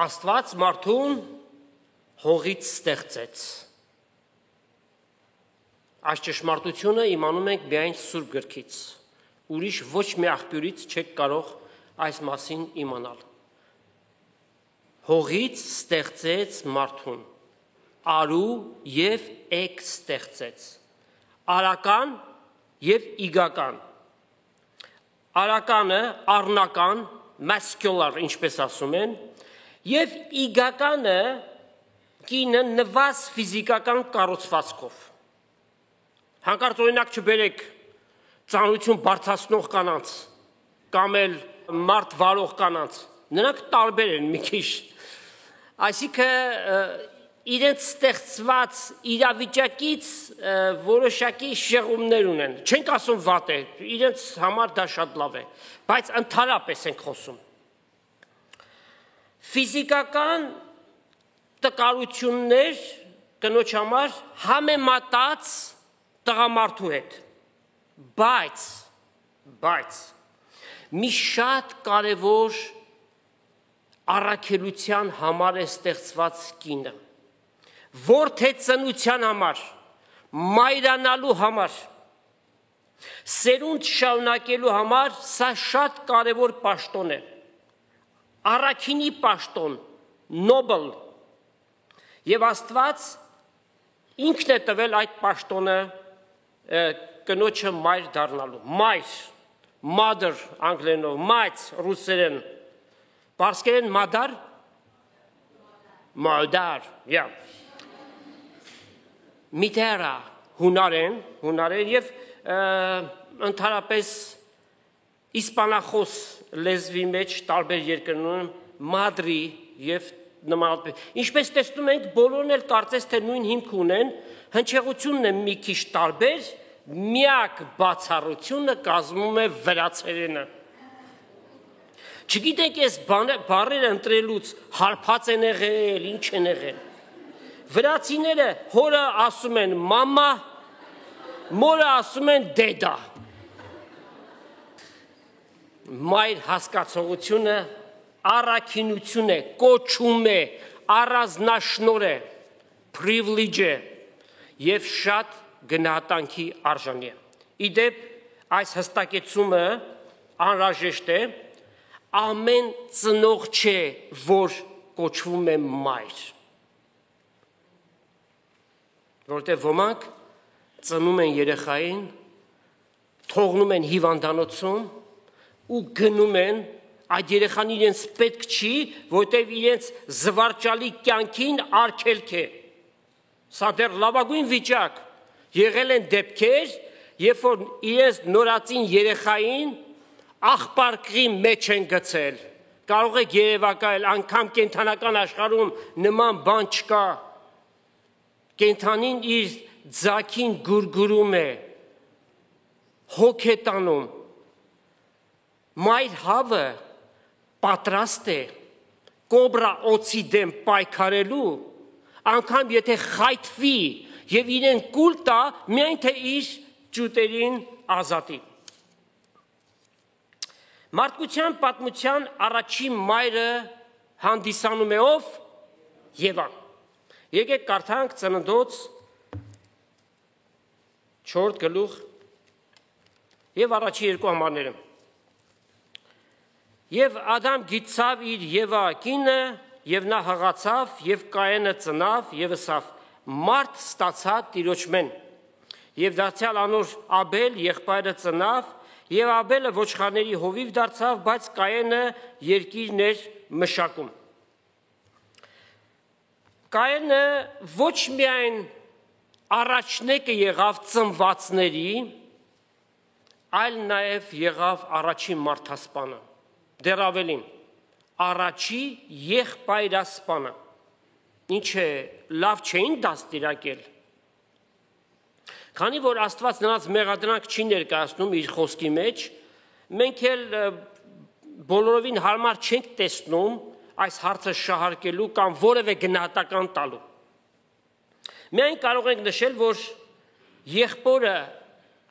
Աստված մարդուն հողից ստեղծեց։ Այս ճշմարտությունը իմանում ենք միայն Սուրբ Գրքից։ Ուրիշ ոչ մի աղբյուրից չեք կարող այս մասին իմանալ։ Հողից ստեղծեց մարդուն, արու և էգ ստեղծեց, արական և իգական։ Արականը առնական, masculine, ինչպես ասում են, և իգականը կինը նվազ ֆիզիկական կառուցվածքով։ Հանկարծ օրինակ չբերեք ծանրություն բարձրացնող կանանց կամ էլ մարդ վարող կանանց, նրանք տարբեր են մի քիչ։ Այսինքն իրենց ստեղծված իրավիճակից որոշակի շեղումներ ունեն, չենք ասում վատ է, իրենց համար դա շատ լավ է, բայց ընդհանրապես ենք խոսում։ Ֆիզիկական տկարություններ կնոջ համար համեմատած տղամարդու հետ, բայց մի շատ կարևոր առաքելության համար է ստեղծված կինը, որդեծնության համար, մայրանալու համար, սերունդ շարունակելու համար սա շատ կարևոր պաշտոն է, առաքինի պաշտոն, նոբլ, և Աստված ինքն է տվել այդ պաշտոնը կնոջը մայր դառնալու, մայր, mother անգլերենով, մայց ռուսերեն, պարսկերեն մադար, մադար, միտերա հունարեն և ընդհանրապես իսպանախոս լեզվի մեջ տարբեր երկրներում մադրի և նմանատիպ։ Ինչպես տեսնում ենք, բոլորն էլ կարծես թե նույն հիմք ունեն, հնչեղությունն է մի քիչ տարբեր, միակ բացառությունը կազմում է վրացերենը։ Չգիտեք ես բառերը ընտրելուց հարբած են եղել, ինչ են եղել։ Վրացիները հորը ասում են մամա, մորը ասում են դեդա։ Մայր հասկացողությունը առաքինություն է, կոչում է, առանձնաշնոր է, privilege է և շատ գնահատանքի արժանի է։ Իդեպ այս հստակեցումը անհրաժեշտ է, ամեն ծնող չէ, որ կոչվում է մայր։ Որտեղ ոմանք ծնում են երեխային, թողնում են հիվանդանոցում ու գնում են, այդ երեխան իրենց պետք չի, որտեղ իրենց զվարճալի կյանքին արգելք է։ Սա դեռ լավագույն վիճակ, եղել են դեպքեր, երբ որ իրենց նորածին երեխային աղբարկղի մեջ են գցել, կարող եք երևակայել, անգամ կենդանական աշխարհում նման բան չկա, կենդանին իր ձագին գուրգուրում է, հոգ է տանում, մայր հավը պատրաստ է կոբրա օծի դեմ պայքարելու, անգամ եթե խայթվի և իրեն կուլ տա, միայն թե իր ճուտերին ազատի։ Մարդկության պատմության առաջին մայրը հանդիսանում է ով? Եվան։ Եկեք կարդանք Ծննդոց 4 գլուխ և առաջի երկու համարները։ Եվ Ադամ գիտցավ իր Եվա կինը, և նա հղացավ, և Կայենը ծնավ, և ըսավ. մարդ ստացա տիրոջմեն, և դարձյալ անոր Աբել եղբայրը ծնավ, և Աբելը ոչխարների հովիվ դարձավ, բայց Կայենը երկիրն էր մշակում։ Կայենը ոչ միայն առաջնեկը եղավ ծնվածների, այլ նաև եղավ առաջին մարդասպանը, դեռ ավելին, առաջի եղբայրասպանը, ինչ է, լավ չէին դաստիարակել։ Քանի որ Աստված նրանց մեղադրանք չի ներկայացնում իր խոսքի մեջ, մենք էլ բոլորովին հարմար չենք տեսնում այս հարցը շահարկելու կամ որևէ գնահատական տալու։ Միայն կարող ենք նշել, որ եղբորը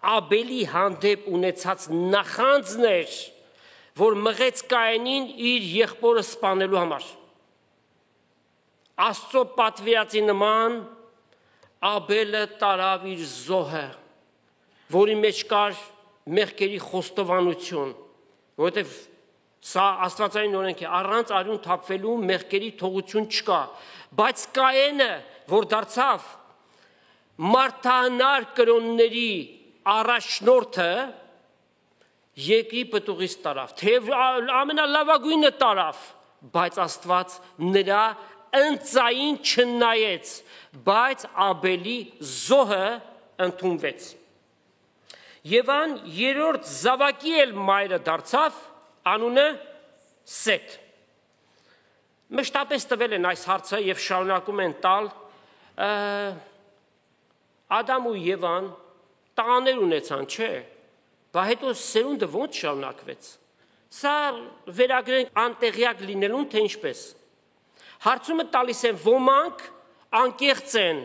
Աբելի հանդեպ ունեցած նախանձն էր, որ մղեց Կայենին իր եղբորը սպանելու համար։ Աստծո պատվիրածի նման Աբելը տարավ իր զոհը, որի մեջ կար մեղքերի խոստովանություն, որովհետև սա աստվածային օրենք է, առանց արյուն թափվելու մեղքերի թողություն չկա, բայց Կայենը, որ դարձավ մարդահնար կրոնների առաջնորդը, երկրի պտուղից տարավ, թեև ամենալավագույնը տարավ, բայց Աստված նրա ընծային չնայեց, բայց Աբելի զոհը ընդունվեց։ Եվան երրորդ զավակի էլ մայրը դարձավ, անունը Սեթ։ Մշտապես տվել են այս հարցը և շարունակում են տալ Ադամ ու Եվան տղաներ ունեցան, չէ, բայց հետո սերունդը ոնց շարունակվեց։ Սա վերագրենք անտեղյակ լինելուն, թե ինչպես։ Հարցումը տալիս են ոմանք անկեղծ են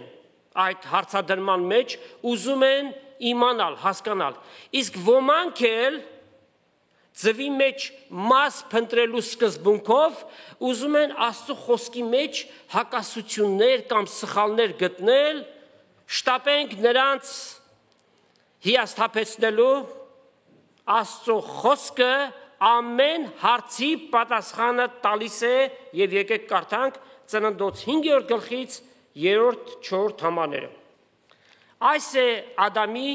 այդ հարցադրման մեջ, ուզում են իմանալ, հասկանալ։ Իսկ ոմանք էլ ձվի մեջ մաս փնտրելու սկզբունքով ուզում են Աստծո խոսքի մեջ հակասություններ կամ սխալներ գտնել, շտապենք նրանց հիասթափեցնելու Աստծո խոսքը ամեն հարցի պատասխանը տալիս է եւ եկեք կարդանք Ծննդոց 5-րդ գլխից 3-4 համարները։ Այս է Ադամի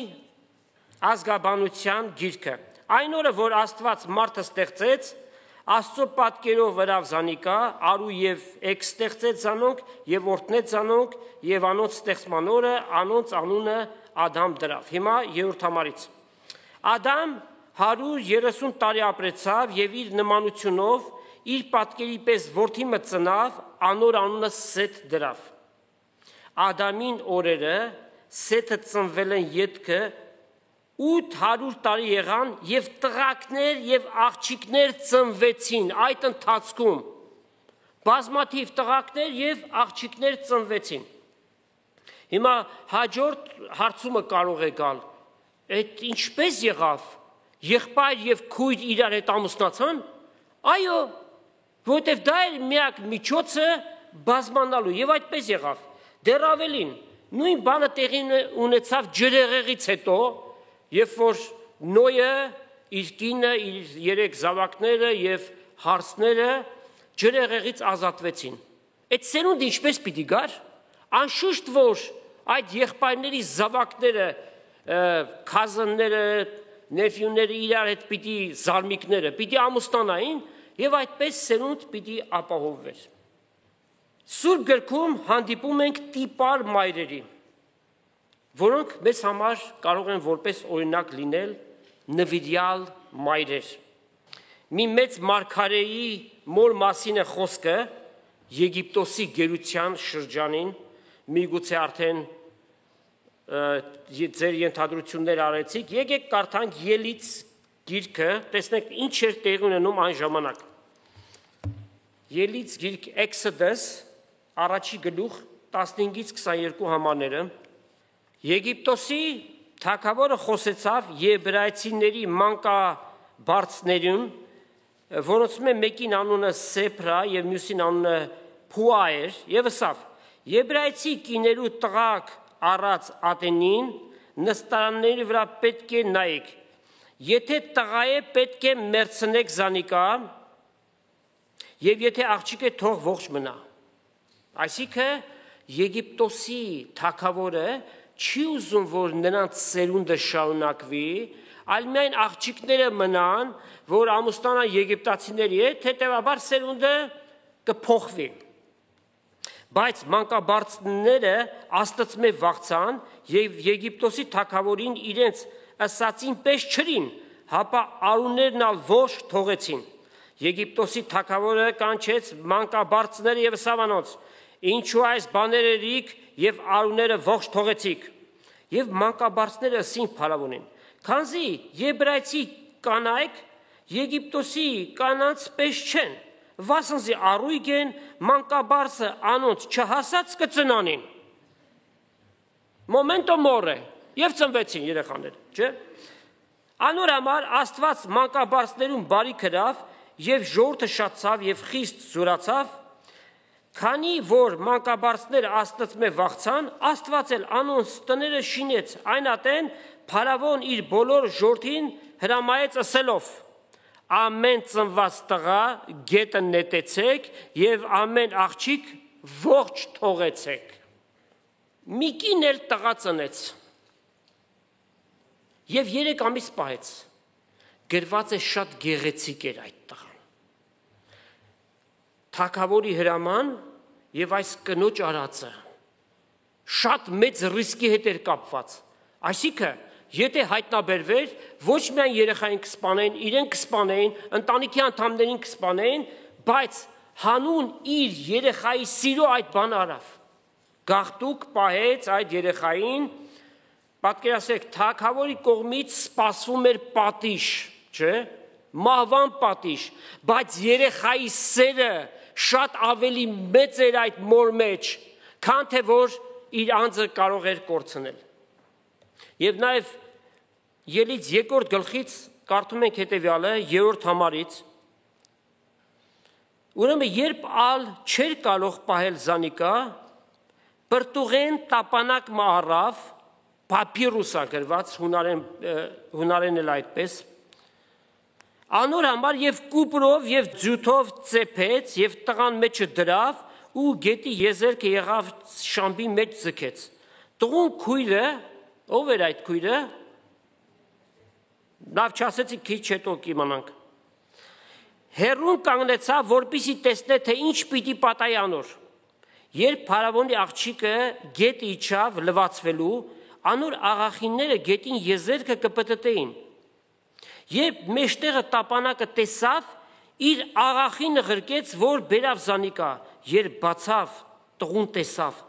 ազգաբանության գիրքը։ Այն օրը, որ Աստված մարդը ստեղծեց, Աստծո պատկերով վրավ զանիկա, արու եւ էգ ստեղծեց զանոնք եւ օրտնեց զանոնք եւ անոնց ստեղծման օրը անոնց անունը Ադամ դրավ։ Հիմա 3-րդ համարից։ Ադամ 130 տարի ապրեցավ եւ իր նմանությունով իր պատկերի պես որդի մծնավ, անոր անունը Սեթ դրավ։ Ադամին օրերը Սեթը ծնվել են ետքը 800 տարի եղան եւ տղակներ եւ աղջիկներ ծնվեցին այդ ընթացքում բազմաթիվ տղակներ եւ աղջիկներ ծնվեցին։ Հիմա հաջորդ հարցումը կարող է գալ. այդ ինչպես եղավ, եղբայր եւ քույր իրար հետ ամուսնացան։ Այո, որովհետեւ դա էր միակ միջոցը բազմանալու եւ այդպես եղավ։ Դեռ ավելին, նույն բանը տեղի ունեցավ ջրեղեղից հետո, երբ որ Նոյը իր կինը, իր 3 զավակները եւ հարսները ջրեղեղից ազատվեցին։ Այդ սերունդը ինչպես պիտի գար։ Անշուշտ որ այդ եղբայրների զավակները, քազանները, նեֆյուները իրար հետ պիտի զարմիկները պիտի ամուսնանային եւ այդպես սերունդ պիտի ապահովվեր։ Սուրբ գրքում հանդիպում ենք տիպար մայրերի, որոնք մեզ համար կարող են որպես օրինակ լինել նվիրյալ մայրեր։ Մի մեծ մարգարեի մոր մասին է խոսքը Եգիպտոսի գերության շրջանին, միգուցե արդեն ձեր ենթադրություններ արեցիք, եկեք կարդանք Ելից գիրքը, տեսնենք ինչ էր տեղի ունենում այն ժամանակ։ Ելից գիրք Exodus, առաջի գլուխ 15-ից 22 համարները։ Եգիպտոսի թագավորը խոսեցավ եբրայցիների մանկաբարձներին, որոնց մեկին անունը Սեփրա եւ մյուսին անունը Փուա էր, եւ ասավ. Եբրայցի կիներու տղաք առած ատենին նստարանների վրա պետք է նայեք։ Եթե տղա է, պետք է մերցնեք զանիկա, եւ եթե աղջիկ է, թող ողջ մնա։ Այսինքն Եգիպտոսի թագավորը չի ուզում, որ նրանց սերունդը շարունակվի, այլ միայն աղջիկները մնան, որ ամուսնանան եգիպտացիների հետ, հետևաբար սերունդը կփոխվի։ Բայց մանկաբարձները Աստծմե վախցան եւ Եգիպտոսի թագավորին իրենց ասացին պես չրին, հապա արուներն ալ ոչ թողեցին։ Եգիպտոսի թագավորը կանչեց մանկաբարձները եւ սավանոց. Ինչու այս բաները ռիկ եւ արուները ողջ թողեցիք։ Եվ մանկաբարձները ասին փարավոնին. Քանզի եբրայցի կանայք Եգիպտոսի կանանց պես չեն, վասնզի առույգ են մանկաբարձը անոնց չհասած կծնանին։ Մոմենտո մորը եւ ծնվեցին երեխաներ, չէ՞։ Անոր համար Աստված մանկաբարձներուն բարի քրավ եւ ժողովուրդը շատացավ եւ խիստ զորացավ, քանի որ մանկաբարձները Աստծմե վախցան, Աստված էլ անոնց տները շինեց այն ատեն փարավոն իր բոլոր ժողովրդին հրամայեց ասելով. ամեն ծնված տղա գետը նետեցեք եւ ամեն աղջիկ ողջ թողեցեք։ Միկին էլ տղա ծնեց եւ 3 ամիս պահեց։ Գրված է շատ գեղեցիկ էր այդ տղան։ Թագավորի հրաման եւ այս կնոջ արածը շատ մեծ ռիսկի հետ էր կապված։ Այսինքն եթե հայտնաբերվեր, ոչ միայն երեխային կսպանեն, իրեն կսպանեն, ընտանիքի անդամներին կսպանեն, բայց հանուն իր երեխայի սիրո այդ բանը արավ։ գաղտուկ պահեց այդ երեխային, պատկերացրեք, թագավորի կողմից սպասվում էր պատիժ, չէ՞, մահվան պատիժ, բայց երեխայի սերը շատ ավելի մեծ էր այդ մոր մեջ, քան թե որ իր անձը կարող էր կորցնել։ Եվ նաև Ելից 2-րդ գլխից կարդում ենք հետևյալը 3-րդ համարից. Ուրեմն երբ ալ չէր կարող պահել զանիկա, բրտուղեն տապանակ մահարավ, պապիրուսա գրված, հունարեն էլ այդպես, անոր համար և կուպրով և ձյութով ծեփեց և տղան մեջը դրավ ու գետի եզերքը եղավ շամբի մեջ ձգեց։ Տղուն քույրը, ով էր այդ քույրը, լավ չասեցի, քիչ հետո կիմանանք, հեռուն կանգնեցավ, որպեսզի տեսնե, թե ինչ պիտի պատահի անոր։ Երբ փարավոնի աղջիկը գետ իջավ լվացվելու, անոր աղախինները գետին եզերքը կպտտեին։ Երբ մեջտեղը տապանակը տեսավ, իր աղախինը ղրկեց, որ բերավ զանիկա, երբ բացավ, տղուն տեսավ,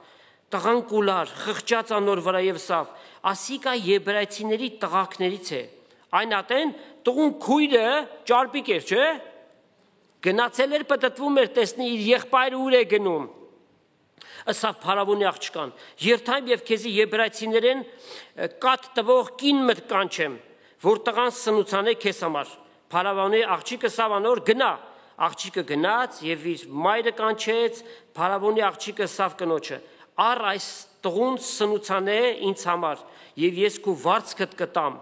տղան կուլար, խղճած անոր վրա եւ սավ, ասիկա եբրայցիների տղակներից է։ Այն ատեն տղուն քույրը ճարպիկ էր, չէ՞։ Գնացել էր պտտվում էր, տեսնի իր եղբայրը ուր է գնում։ Ասավ փարավոնի աղջկան, երթայմ եւ քեզի եբրայցիներեն կատ տվող կին մտ կանչեմ, որ տղան սնուցանե քեզ համար։ Փարավոնի աղջիկը սավ անոր գնա։ Աղջիկը գնաց եւ իր մայրը կանչեց, փարավոնի աղջիկը սավ կնոջը։ Առ այս տղուն սնուցանե ինձ համար եւ ես քու վարձքդ կտամ։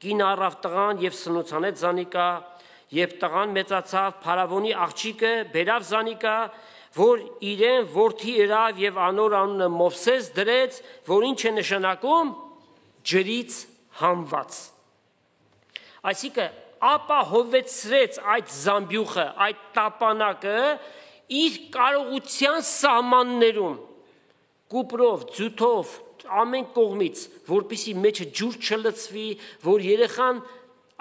Կին առավ տղան եւ սնուցանեց զանիկա, եւ տղան մեծացավ, փարավոնի աղջիկը բերավ զանիկա, որ իրեն որդի իրավ եւ անոր անունը Մովսես դրեց, որ ինչ է նշանակում ջրից համված։ Այսինքն ապահովեցրեց այդ զամբյուխը, այդ տապանակը իր կարողության սահմաններում, կուպրով, ձյութով, ամեն կողմից, որպեսզի մեջը ջուր չլցվի, որ երեխան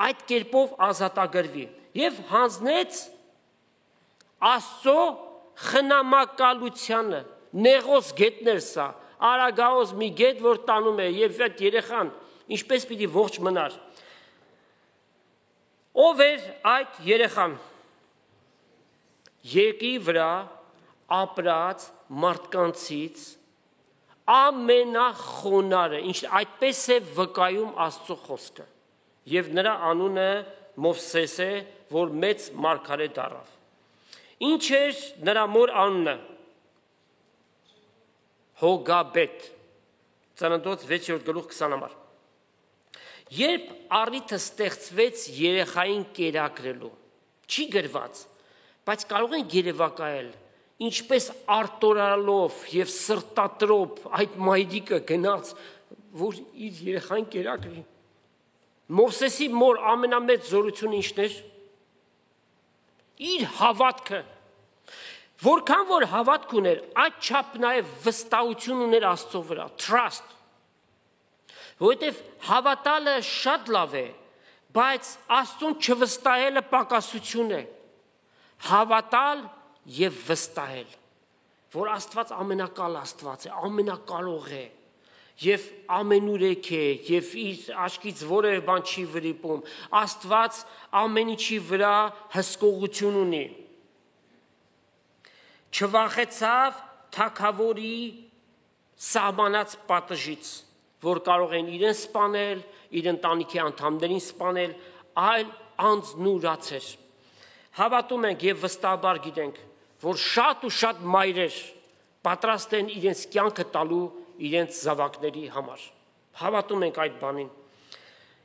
այդ կերպով ազատագրվի եւ հանձնեց Աստծո խնամակալությանը, նեղոս գետներ սա, արագաոս մի գետ, որ տանում է եւ այդ երեխան ինչպես պիտի ողջ մնար։ Ով էր այդ երեխան։ Երկի վրա ապրած մարդկանցից ամենախոնարը, այդպես է վկայում Աստծո խոսքը։ Եվ նրա անունը Մովսես է, որ մեծ մարգարե դառավ։ Ինչ էր նրա մոր անունը։ Հոգաբետ, Ծննդոց 6-րդ գլուխ 20 համար։ Երբ առիթը ստեղծվեց երեխային կերակրելու, չի գրված, բայց կարող են երևակայել, ինչպես արտորալով եւ սրտատրոփ այդ մայրիկը գնաց, որ իր երեխային կերակրի։ Մովսեսի մոր ամենամեծ զորությունը ինչն էր։ Իր հավատքը, որքան որ հավատք ուներ, այդ չափ նաև վստահություն ուներ Աստծո վրա, trust, որովհետև հավատալը շատ լավ է, բայց Աստծուն չվստահելը պակասություն է։ Հավատալ եւ վստահել, որ Աստված ամենակալ Աստված է, ամենակարող է, եւ ամենուրեք է, եւ իր աչքից որևէ բան չի վրիպում։ Աստված ամեն ինչի վրա հսկողություն ունի։ Չվախեցավ թագավորի սահմանած պատժից, որ կարող են իրեն սպանել, իր ընտանիքի անդամներին սպանել, այլ անձնուրացեր։ Հավատում ենք եւ վստահաբար գիտենք, որ շատ ու շատ մայրեր պատրաստ են իրենց կյանքը տալու իրենց զավակների համար։ Հավատում ենք այդ բանին։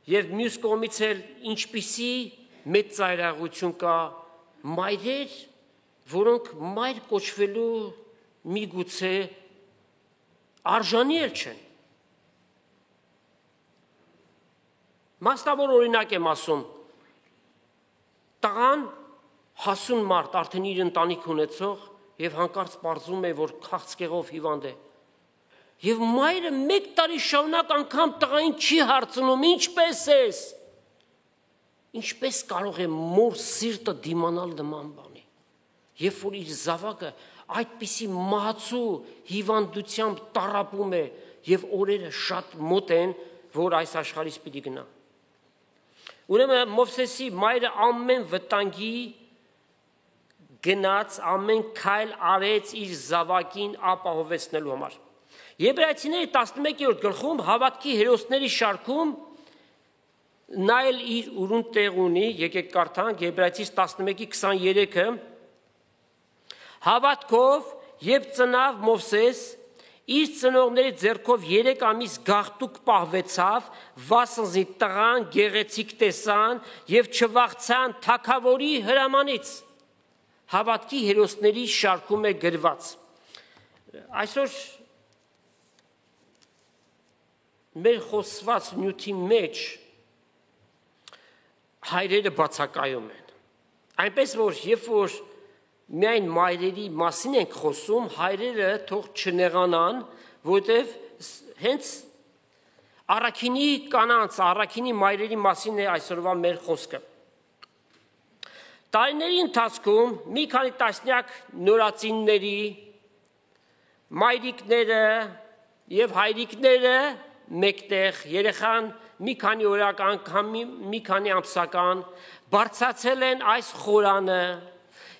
Եվ մյուս կողմից էլ ինչպիսի մեծ ծայրահեղություն կա մայրեր, որոնք մայր կոչվելու միգուցե արժանի էլ չեն։ Մասնավոր օրինակ եմ ասում, տղան հասուն մարդ, արդեն իր ընտանիք ունեցող եւ հանկարծ պարզում է, որ քաղցկեղով հիվանդ է։ Եվ մայրը 1 տարի շարունակ անգամ տղային չի հարցնում, ինչպես ես։ Ինչպես կարող է մոր սիրտը դիմանալ նման բանի։ Երբ որ իր զավակը այդպիսի մահացու հիվանդությամբ տառապում է եւ օրերը շատ մոտ են, որ այս աշխարհից պիտի գնա։ Ուրեմն Մովսեսի մայրը ամեն վտանգի գնաց, ամեն քայլ արեց իր զավակին ապահովեցնելու համար։ Եբրայեցիների 11-րդ գլխում հավատքի հերոսների շարքում նայել իր ուրույն տեղ ունի, եկեք կարդանք Եբրայեցիս 11:23-ը, հավատքով եւ ծնավ Մովսես, իր ծնողների ձեռքով 3 ամիս գաղտուկ պահվեցավ, վասնզի տղան գեղեցիկ տեսան եւ չվախցան թագավորի հրամանից։ Հավատքի հերոսների շարքում է գրված։ Այսօր մեր խոսված նյութի մեջ հայրերը բացակայում են։ Այնպես որ երբ որ միայն մայրերի մասին ենք խոսում, հայրերը թող չնեղանան, որտեղ հենց առաքինի կանանց, առաքինի մայրերի մասին է այսօրվա մեր խոսքը։ Տարիների ընթացքում մի քանի տասնյակ նորածինների, մայրիկները եւ հայրիկները մեկտեղ երեխան մի քանի օրակ անգամ մի քանի ամսական բարձացել են այս խորանը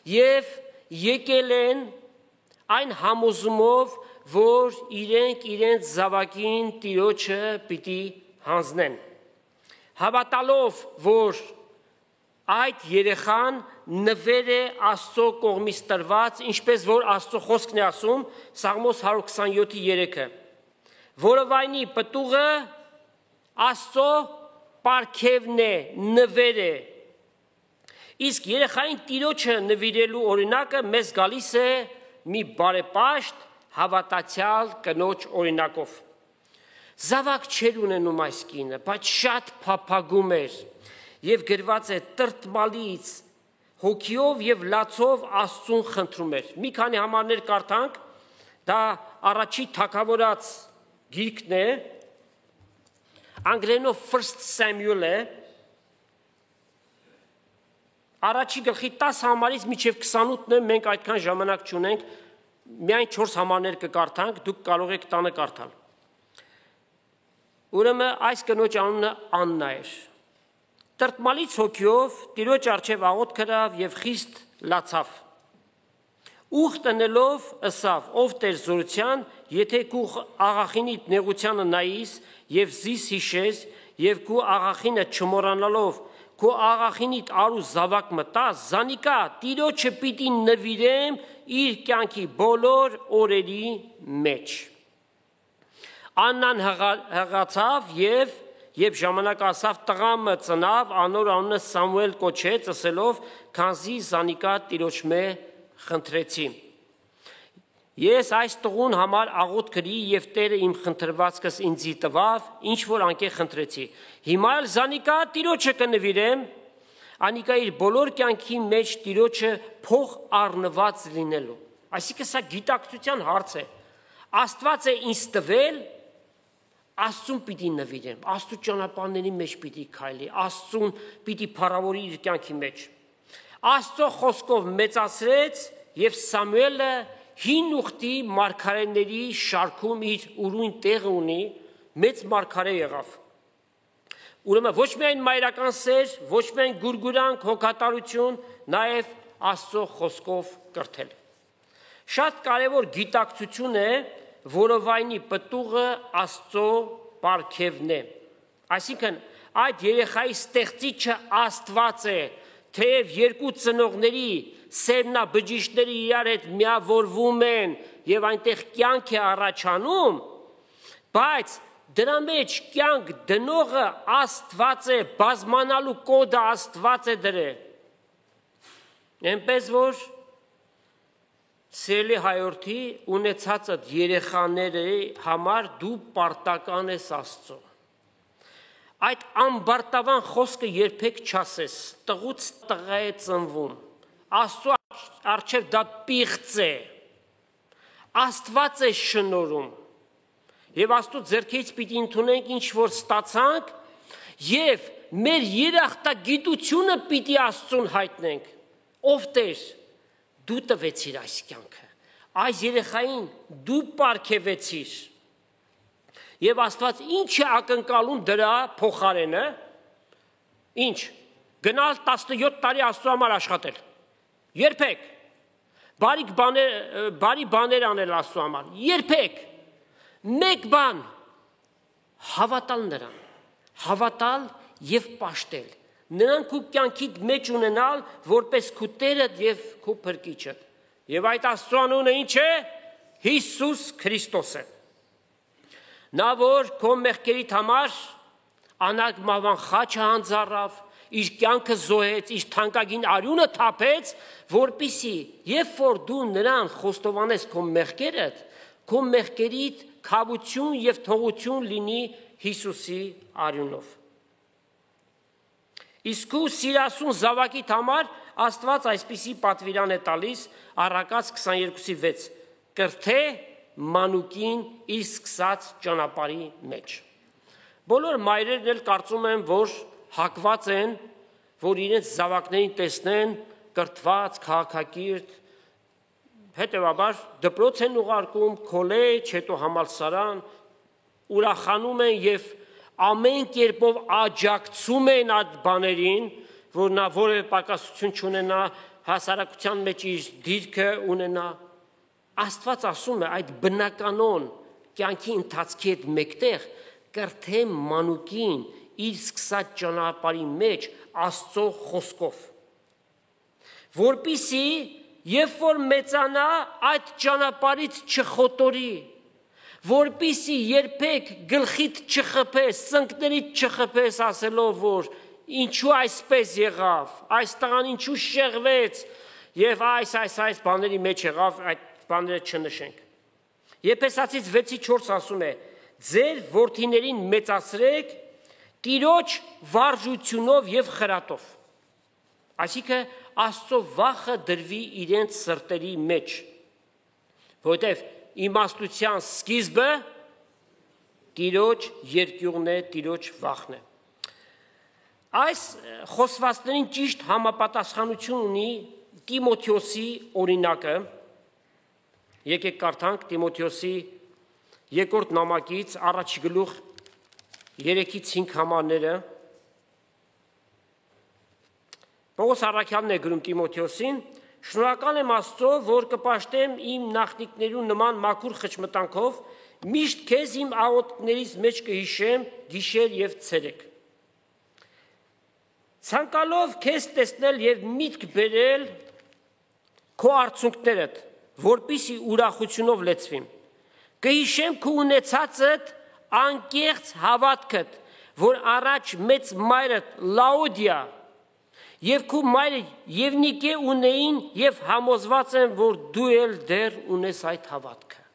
եւ եկել են այն համոզումով, որ իրենք իրենց զավակին Տիրոջը պիտի հանձնեն, հավատալով, որ այդ երեխան նվեր է Աստծո կողմից տրված, ինչպես որ Աստծո խոսքն է ասում Սաղմոս 127:3-ը, որովայնի պտուղը Աստծո պարգևն է, նվեր է, իսկ երեխային Տիրոջը նվիրելու օրինակը մեզ գալիս է մի բարեպաշտ հավատացյալ կնոջ օրինակով։ Զավակ չէր ունենում այս կինը, բայց շատ փափագում էր եւ գրված է տրտմալից հոգիով եւ լացով Աստծուն խնդրում էր։ Մի քանի համարներ կարդանք, դա առաջի թագավորաց գիրքն է, անգլերենով First Samuel է, առաջի գլխի 10 համարից մինչև 28-ն է, մենք այդքան ժամանակ չունենք, միայն 4 համարներ կկարդանք, դուք կարող եք տանը կարդալ։ Ուրեմն այս կնոջ անունը Աննա էր։ Տրտմալից հոգիով Տիրոջ առջև աղոթք կրավ եւ խիստ լացավ։ Ուխ տնելով ըսավ, ով Տեր զորության, եթե քու աղախինիդ նեղությանը նայիս եւ զիս հիշես եւ քու աղախինը չմոռանալով քու աղախինիդ արու զավակ մտաս, զանիկա Տիրոջը պիտի նվիրեմ իր կյանքի բոլոր օրերի մեջ։ Աննան հղացավ եւ ժամանակ ասավ տղամը ծնավ, անոր անունը Սամուել կոչեց, ասելով, քանզի զանիկա Տիրոջմե խնդրեցի։ Ես այս տղուն համար աղոթք կրի եւ Տերը իմ խնդրվածքս ինձի տվավ, ինչ որ անկե խնդրեցի։ Հիմա էլ զանիկա Տիրոջը կնվիրեմ, անիկա իր բոլոր կյանքի մեջ Տիրոջը փող առնված լինելու։ Այսինքն սա գիտակցության հարց է։ Աստված է ինձ տվել, Աստծուն պիտի նվիրեմ, Աստծո ճանապարհների մեջ պիտի քայլի, Աստծուն պիտի փառավորի իր կյանքի մեջ։ Աստծո խոսքով մեծացրեց եւ Սամուելը հին ուխտի մարգարեների շարքում իր ուրույն տեղը ունի, մեծ մարգարե եղավ։ Ուրեմն ոչ միայն մայրական սեր, ոչ միայն գուրգուրանք, հոգատարություն, նաեւ Աստծո խոսքով կրթել։ Շատ կարևոր գիտակցություն է, որովայնի պտուղը Աստծո պարգևն է։ Այսինքն այդ երեխայի ստեղծիչը Աստված է, թեև երկու ծնողների սերմնաբջիջները իրար հետ միավորվում են եւ այնտեղ կյանք է առաջանում, բայց դրա մեջ կյանք դնողը Աստված է, բազմանալու կոդը Աստված է դրել։ Այնպես որ Սիրելի հայրենի ունեցածդ երեխաների համար դու պարտական ես Աստծո։ Այդ ամբարտավան խոսքը երբեք չասես, տղուց տղա է ծնվում, Աստծո առջև դա պիղծ է, Աստված է շնորհում, եւ Աստծո ձեռքից պիտի ընդունենք ինչ որ ստացանք, եւ մեր երախտագիտությունը պիտի Աստծուն հայտնենք, ով Տեր, դու տվեցիր այս կյանքը, այս երեխային դու պարգևեցիր։ Եվ Աստված ինչ է ակնկալում դրա փոխարենը։ Ինչ։ Գնալ 17 տարի Աստծո համար աշխատել։ Երբեք։ Բարի բաներ անել Աստծո համար։ Երբեք։ Մեկ բան հավատալ նրան, հավատալ եւ պաշտել, նրան քո կյանքիդ մեջ ունենալ որպես քո Տերդ եւ քո Փրկիչդ։ Եվ այդ Աստծո անունը ինչ է։ Հիսուս Քրիստոս է։ Նա որ քո մեղքերիդ համար անագմավան խաչը հանձարավ, իր կյանքը զոհեց, իր թանկագին արյունը թափեց, որպիսի երբ որ դու նրան խոստովանես քո մեղքերդ, քո մեղքերիդ քավություն եւ թողություն լինի Հիսուսի արյունով։ Իսկ ու սիրասուն զավակիդ համար Աստված այսպիսի պատվիրան է տալիս Առակաց 22:6. կրթե մանուկին իր սկսած ճանապարհի մեջ։ Բոլոր մայրերն էլ կարծում են, որ հակված են, որ իրենց զավակներին տեսնեն կրթված, քաղաքակիրթ, հետևաբար դպրոց են ուղարկում, քոլեջ, հետո համալսարան, ուրախանում են եւ ամեն կերպով աջակցում են այդ բաներին, որ նա որևէ պակասություն չունենա, հասարակության մեջ իր դիրքը ունենա։ Աստված ասում է այդ բնականon կյանքի ընթացքի հետ մեկտեղ կրթե մանուկին իր սկսած ճանապարհի մեջ Աստծո խոսքով, որպիսի երբ որ մեծանա այդ ճանապարհից չխոտորի, որպիսի երբեք գլխիդ չխփես, ծնկներիդ չխփես ասելով, որ ինչու այսպես եղավ, այս տղան ինչու շեղվեց եւ այս բաների մեջ եղավ, այդ բաները չնշենք։ Եփեսացից 6:4 ասում է. ձեր որդիներին մեծացրեք Տիրոջ վարժությունով եւ խրատով։ Այսինքն Աստծո վախը դրվի իրենց սրտերի մեջ, որովհետեւ իմաստության սկիզբը Տիրոջ երկյուղն է, Տիրոջ վախն է։ Այս խոսվածներին ճիշտ համապատասխանություն ունի Տիմոթեոսի օրինակը։ Եկեք կարդանք Տիմոթեոսի երկրորդ նամակից առաջի գլուխ 3-5 համարները։ Պողոս առաքյալն է գրում Տիմոթեոսին. շնորհակալ եմ Աստծո, որ կպաշտեմ իմ նախնիկներու նման մաքուր խճմտանքով, միշտ քեզ իմ աղոթքներից մեջ կհիշեմ գիշեր եւ ցերեկ։ Ցանկալով քեզ տեսնել եւ միտք բերել քո արցունքներդ, որպիսի ուրախությունով լեցվիմ։ Կհիշեմ քո ունեցածդ անկեղծ հավատքդ, որ առաջ մեծ մայրդ Լաուդիա եւ քո մայրը Եվնիկե ունեին եւ համոզված եմ, որ դու էլ դեռ ունես այդ հավատքը։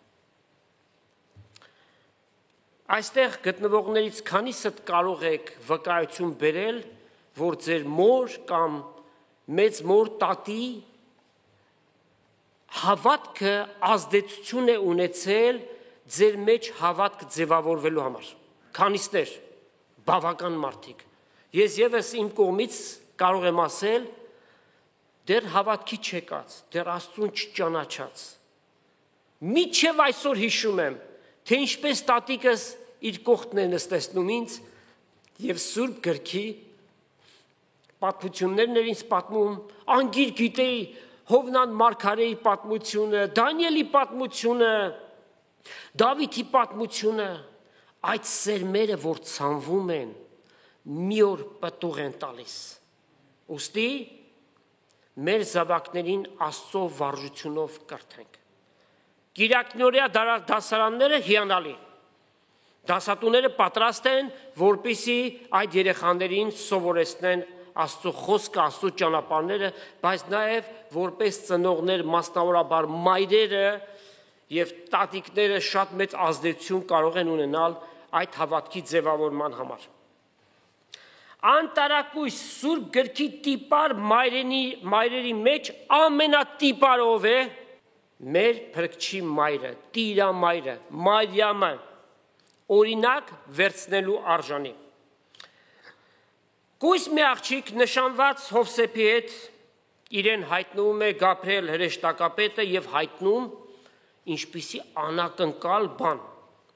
Այստեղ գտնվողներից քանիսդ կարող եք վկայություն բերել, որ ձեր մոր կամ մեծ մոր տատի հավատքը ազդեցություն է ունեցել ձեր մեջ հավատք ձևավորվելու համար։ Քանիսներ, բավական մարդիկ։ Ես եւս իմ կողմից կարող եմ ասել, դեռ հավատքի չեկած, դեռ Աստծուն չճանաչած։ Միչև այսօր հիշում եմ, թե ինչպես տատիկս իր կողքն է նստեցնում ինձ եւ Սուրբ գրքի պատմություններն էր ինձ պատմում, անգիր գիտեի Հովնան Մարգարեի պատմությունը, Դանիելի պատմությունը, Դավիթի պատմությունը, այդ սերմերը, որ ցանվում են, մի օր պտուղ են տալիս։ Ուստի մեր զավակներին Աստծո վարժությունով կրթենք։ Կիրակնորյա դասարանները հիանալի։ Դասատուները պատրաստ են, որպիսի այդ երեխաներին սովորեցնեն Աստծո խոսքը, Աստծո ճանապարհները, բայց նաև որպես ծնողներ, մասնավորաբար մայրերը եւ տատիկները շատ մեծ ազդեցություն կարող են ունենալ այդ հավատքի ձևավորման համար։ Անտարակույս Սուրբ գրքի տիպար մայրերի մեջ ամենատիպարը ով է մեր Փրկչի մայրը, Տիրամայրը, Մարիամը, օրինակ վերցնելու արժանի։ Կույս մի աղջիկ նշանված Հովսեփի հետ իրեն հայտնվում է Գաբրիել հրեշտակապետը եւ հայտնում, ինչպիսի անակնկալ բան։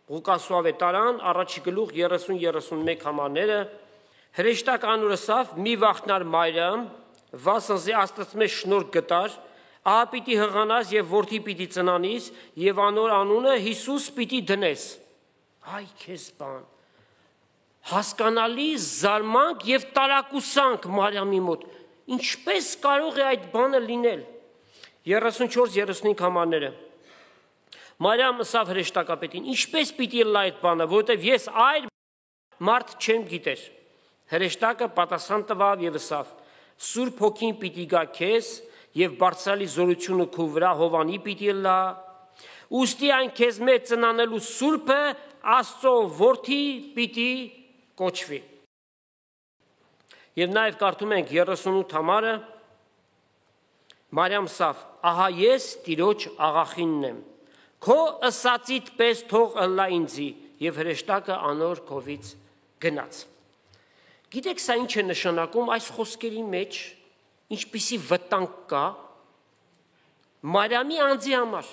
Ղուկասու ավետարան, առաջի գլուխ 30-31 համարները, հրեշտակ անունը սավ մի վախտնար Մարիամ, վասնզի Աստծմե շնորհք գտար, ահա պիտի հղանաս եւ որդի պիտի ծնանիս եւ անոր անունը Հիսուս պիտի դնես։ Այ քեզ բան։ Հասկանալի զարմանք եւ տարակուսանք Մարիամի մոտ։ Ինչպես կարող է այդ բանը լինել։ 34-35 համարները։ Մարիամ ասավ հրեշտակապետին. ինչպես պիտի լա այդ բանը, որովհետև ես այլ մարդ չեմ գիտեր։ Հրեշտակը պատասխան տվավ եւ ասավ. Սուրբ Հոգին պիտի գա քեզ եւ բարձրալի զորությունը քո վրա Հովանի պիտի լա։ Ուստի այն քեզ մեջ ծնանելու Սուրբը Աստծո որդի պիտի կոչվի։ Եվ նաեւ կարդում ենք 38 համարը. Մարիամ ասավ. ահա ես Տիրոջ աղախինն եմ։ Քո ըսածիդ պես թող ըլլա ինձի, եւ հրեշտակը անոր կողից գնաց։ Գիտեք սա ինչ է նշանակում այս խոսքերի մեջ, ինչպիսի վտանգ կա Մարիամի անձի համար։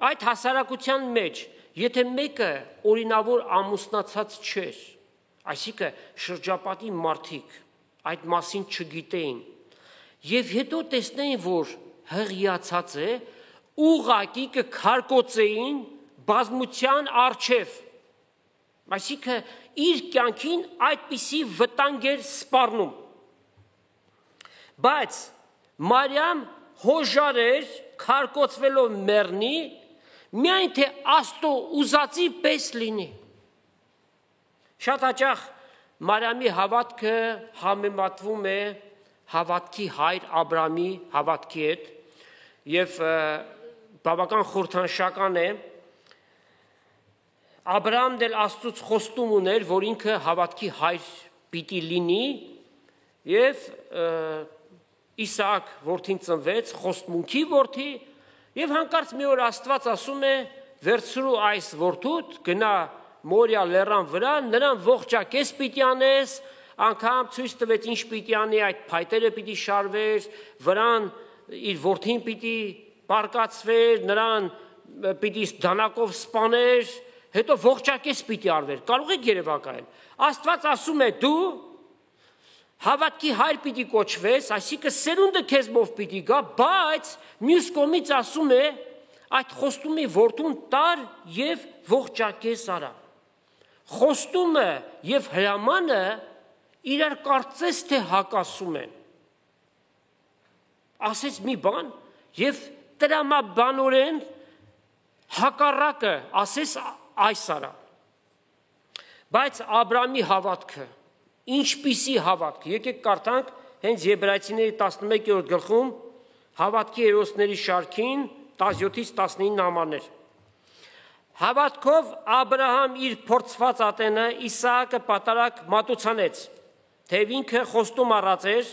Այդ հասարակության մեջ, եթե մեկը օրինավոր ամուսնացած չէր, այսինքն շրջապատի մարդիկ այդ մասին չգիտեին, եւ հետո տեսնեին, որ հղիացած է, ուղղակի կքարկոծեին բազմության արչև, այսինքն իր կյանքին այդպիսի վտանգ էր սպառնում։ Բայց Մարիամ հոժար էր, քարկոծվելով մեռնի, միայն թե Աստծո ուզածի պես լինի։ Շատ հաճախ Մարիամի հավատքը համեմատվում է հավատքի հայր Աբրահամի հավատքի հետ եւ բավական խորհրդանշական է Աբրահամն էլ Աստծուց խոստում ուներ, որ ինքը հավատքի հայր պիտի լինի եւ Իսահակ որդին ծնվեց, խոստմունքի որդի եւ հանկարծ մի օր Աստված ասում է վերցրու այս որդուդ, գնա Մորիա լեռան վրա, նրան ողջակես պիտի անես, անգամ ցույց տվեց ինչ պիտի անի, այդ փայտերը պիտի շարվեր, վրան իր որդին պիտի բարկացվեր, նրան պիտի դանակով սպաներ, հետո ողջակես պիտի արվեր։ Կարող եք երևակայել։ Աստված ասում է դու հավատքի հայր պիտի կոչվես, այսինքն սերունդը քեզ մով պիտի գա, բայց մյուս կողմից ասում է այդ խոստումի որդուն տար եւ ողջակես արա։ Խոստումը եւ հրամանը իրար կարծես թե հակասում են։ Ասեց մի բան եւ տրամաբանորեն հակառակը ասես այս արա։ Բայց Աբրահամի հավատքը ինչպիսի հավատք, եկեք կարդանք հենց Եբրայեցիների 11-րդ գլխում հավատքի հերոսների շարքին 17-ից 19 համարներ։ Հավատքով Աբրահամ իր փորձված ատենը Իսահակը պատարակ մատուցանեց, թեև ինքը խոստում առած էր,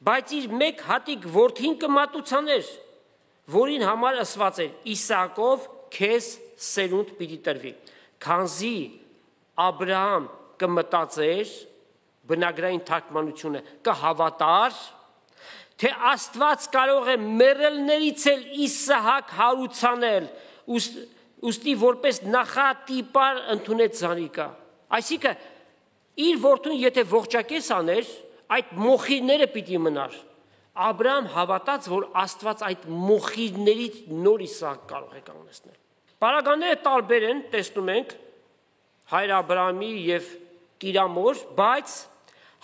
բայց իր մեկ հատիկ որդին կմատուցաներ, որին համար ասված էր Իսահակով քեզ սերունդ պիտի տրվի։ Քանզի Աբրահամ կմտածեր բնագրային թարգմանությունը կհավատար, թե Աստված կարող է մեռելներից էլ Իսահակ հարուցանել, ուստի որպես նախատիպար ընդունեց զանիկա։ Այսինքն իր որդուն եթե ողջակես աներ, այդ մոխիրները պիտի մնար։ Աբրահամ հավատաց, որ Աստված այդ մոխիրներից նոր Իսահակ կարող է կանգնեցնել։ Պարագաները տարբեր են, տեսնում ենք հայր Աբրահամի եւ Տիրամոր, բայց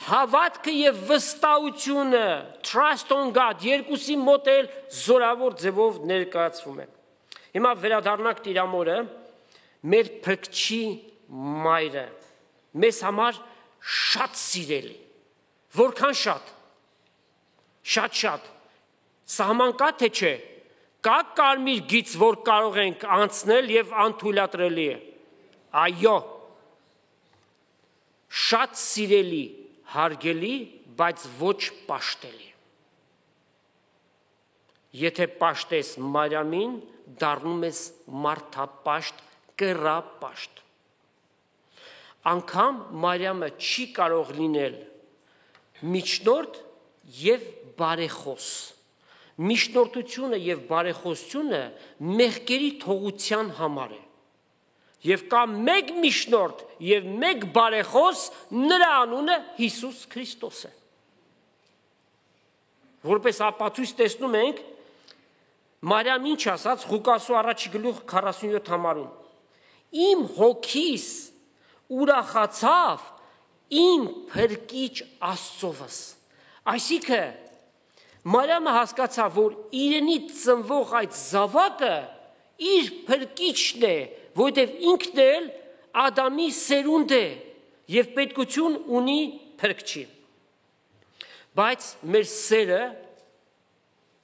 հավատքը եւ վստահությունը, trust on God, երկուսի մոտ էլ զորավոր ձևով ներկայացվում է։ Հիմա վերադառնանք Տիրամորը, մեր փրկչի մայրը, մեզ համար շատ սիրելի։ Որքան շատ։ Շատ։ Սահման կա թե չէ։ Կա կարմիր գիծ, որ կարող ենք անցնել եւ անթույլատրելի է։ Այո։ Շատ սիրելի, հարգելի, բայց ոչ պաշտելի։ Եթե պաշտես Մարիամին, դառնում ես մարդապաշտ, կռապաշտ։ Անգամ Մարիամը չի կարող լինել միջնորդ եւ բարեխոս։ Միջնորդությունը եւ բարեխոսությունը մեղքերի թողության համար է։ Եվ կա մեկ միջնորդ եւ մեկ բարեխոս, նրա անունը Հիսուս Քրիստոս է։ Որպես ապացույց տեսնում ենք Մարիամ ինչ ասաց Ղուկասու 1:47 համարում. Իմ հոգիս ուրախացավ իմ փրկիչ Աստծովս։ Այսինքն Մարիամը հասկացավ, որ իրենից ծնվող այդ զավակը իր փրկիչն է, որտեղ ինքն էլ Ադամի սերունդ է եւ պետքություն ունի փրկչի։ Բայց մեր սերը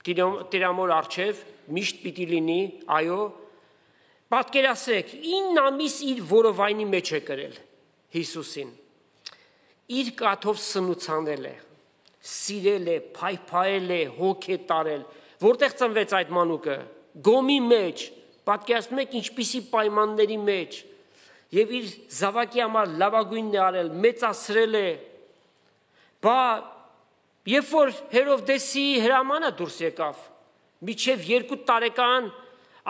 Տիրամոր արչև միշտ պիտի լինի, այո, պատկերացրեք 9 ամիս իր որովայնի մեջ է կրել Հիսուսին։ Իր կաթով սնուցանել է, սիրել է, փայփայել է, հոգ է տարել, որտեղ ծնվեց այդ մանուկը, գոմի մեջ, պատկերացնում եք ինչպիսի պայմանների մեջ, եւ իր զավակի համար լավագույնն է արել, մեծացրել է, բա երբ որ Հերովդեսի հրամանը դուրս եկավ, միջև 2 տարեկան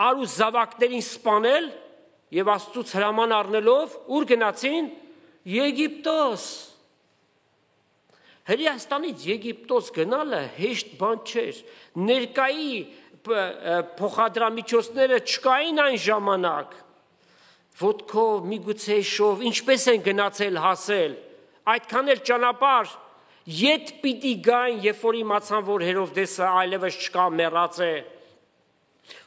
արու զավակներին սպանել եւ Աստծուց հրաման առնելով, ուր գնացին Եգիպտոս։ Հրեաստանից Եգիպտոս գնալը հեշտ բան չէր, ներկայի փոխադրամիջոցները չկային այն ժամանակ, ոտքով միգուցե շով, ինչպես են գնացել հասել, այդքան էլ ճանապարհ ետ պիտի գային, երբ որ իմացան, որ Հերովդեսը այլևս չկա, մեռած է։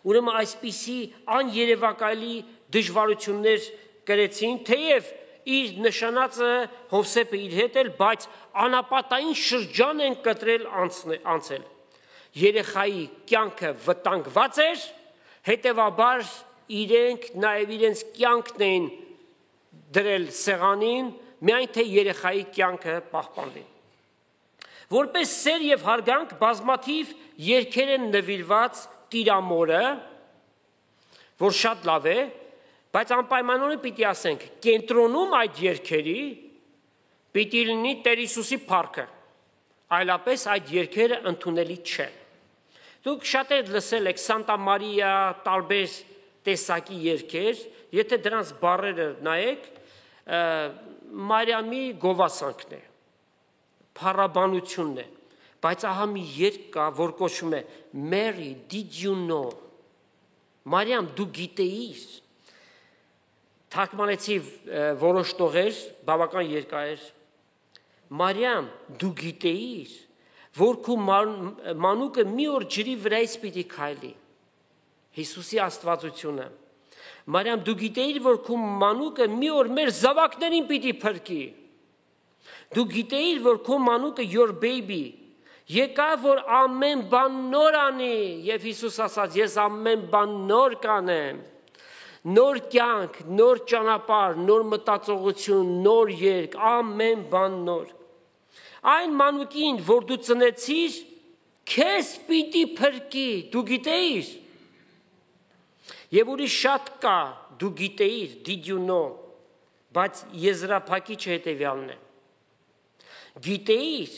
Ուրեմն այսպիսի աներևակայելի դժվարություններ կրեցին, թեև իր նշանածը Հովսեփը իր հետ էլ, բայց անապատային շրջան են կտրել անցել։ Երեխայի կյանքը վտանգված էր, հետևաբար իրենք նաև իրենց կյանքն էին դրել սեղանին, միայն թե երեխայի կյանքը պահպանվի։ Որպես սեր եւ հարգանք բազմաթիվ երգեր են նվիրված Տիրամորը, որ շատ լավ է, բայց անպայմանորեն պիտի ասենք, կենտրոնում այդ երգերի պիտի լինի Տեր Հիսուսի փառքը, այլապես այդ երգերը ընդունելի չէ։ Դուք շատ եք լսել եք Սանտա Մարիա, տարբեր տեսակի երգեր, եթե դրանց բառերը նայեք, Մարիամի գովասանքն է, փառաբանությունն է, բայց ահա մի երգ կա, որ կոչվում է Mary, did you know? Մարիամ, դու գիտեիր։ Թարգմանեցի որոշ տողեր, բավական երկար։ Մարիամ, դու գիտեիր, որ քո մանուկը մի օր ջրի վրայից պիտի քայլի։ Հիսուսի աստվածությունը։ Մարիամ, դու գիտեիր, որ քո մանուկը մի օր մեր զավակներին պիտի փրկի։ Դու գիտեիր, որ քո մանուկը your baby եկա, որ ամեն բան նոր անի, եւ Հիսուս ասաց, ես ամեն բան նոր կանեմ։ Նոր կյանք, նոր ճանապարհ, նոր մտածողություն, նոր երկ, ամեն բան նոր։ Այն մանուկին, որ դու ծնեցիր, քեզ պիտի փրկի, դու գիտեիր։ Եվ ուրիշ շատ կա, դու գիտեիր, did you know, բայց եզրափակիչը հետևյալն է։ Գիտեիր,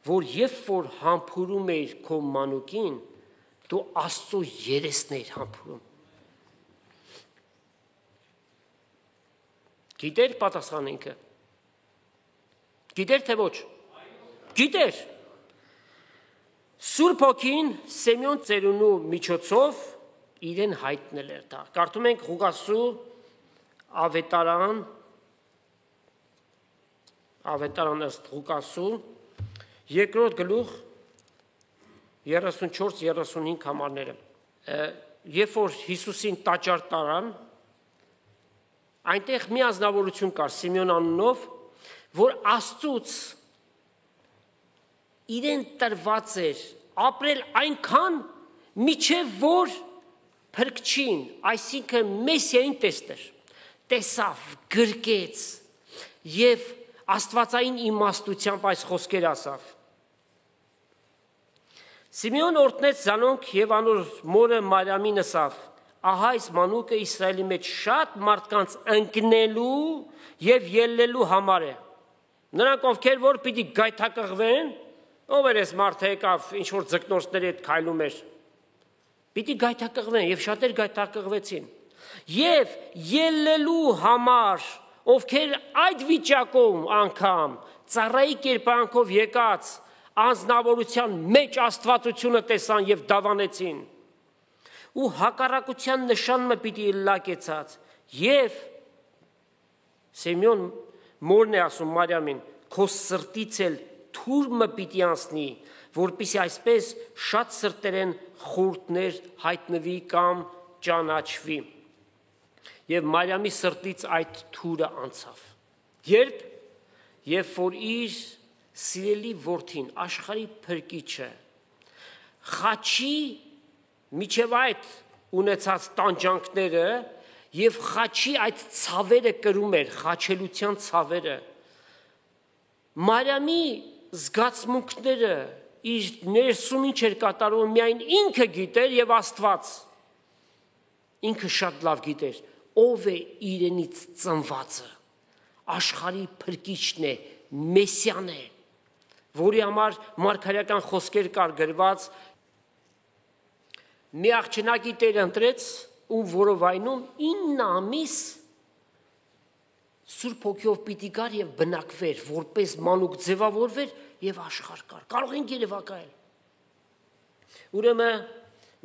որ երբ որ համբուրում էիր քո մանուկին, դու Աստծո երեսն էիր համբուրում։ Գիտեր պատասխան ինքը։ Գիտեր թե ոչ։ Գիտեր։ Սուրբ Հոգին Սեմյոն ծերունու միջոցով իրեն հայտնել էր դա։ Կարդում ենք Ղուկասու ավետարան ըստ Ղուկասու 2-րդ գլուխ 34-35 համարները։ Երբ որ Հիսուսին տաճար տարան, այնտեղ մի ազնվորություն կար Սիմեոն անունով, որ Աստծուց իրեն տրված էր ապրել այնքան, միջև որ փրկչին, այսինքն Մեսիային տեսավ, գրկեց եւ աստվածային իմաստությամբ այս խոսքեր ասավ։ Սիմեոն օրհնեց զանոնք եւ անոր մորը Մարիամին ասավ. ահա այս մանուկը Իսրայելի մեջ շատ մարդկանց ընկնելու եւ ելնելու համար է։ Նրանք ովքեր որ պիտի գայթակղվեն Ով էր այս մարդը եկավ, ինչ-որ ձկնորսների հետ քայլում էր, պիտի գայթակղվեն, և շատեր գայթակղվեցին, և ելնելու համար, ովքեր այդ վիճակում անգամ, ծառայի կերպարանքով եկած, անձնավորության մեջ աստվածությունը տեսան և դավանեցին, ու հակառակության նշանը պիտի լակեցած, և Սիմեոն մորն է ասում Մարիամին, քո սրտից էլ թուրմը պիտի անցնի, որպեսզի այսպես շատ սրտերեն խորհուրդներ հայտնվի կամ ճանաչվի։ Եվ Մարիամի սրտից այդ թուրը անցավ։ Երբ որ իր սիրելի որդին, աշխարհի փրկիչը, խաչի միջև այդ ունեցած տանջանքները և խաչի այդ ցավերը կրում էր, խաչելության ցավերը, Մարիամի զգացմունքները իր ներսում ինչ էր կատարում, միայն ինքը գիտեր և Աստված, ինքը շատ լավ գիտեր, ով է իրենից ծնվածը, աշխարհի փրկիչն է, Մեսիան է, որի համար մարգարեական խոսքեր կար գրված, մի աղջնակի Տեր ընտրեց ու որովայնում 9 ամիս Սուրբ Հոգիով պիտի գար և բնակվեր, որպես մանուկ ձևավորվեր և աշխարհ կար, կարող ենք երևակայել։ Ուրեմն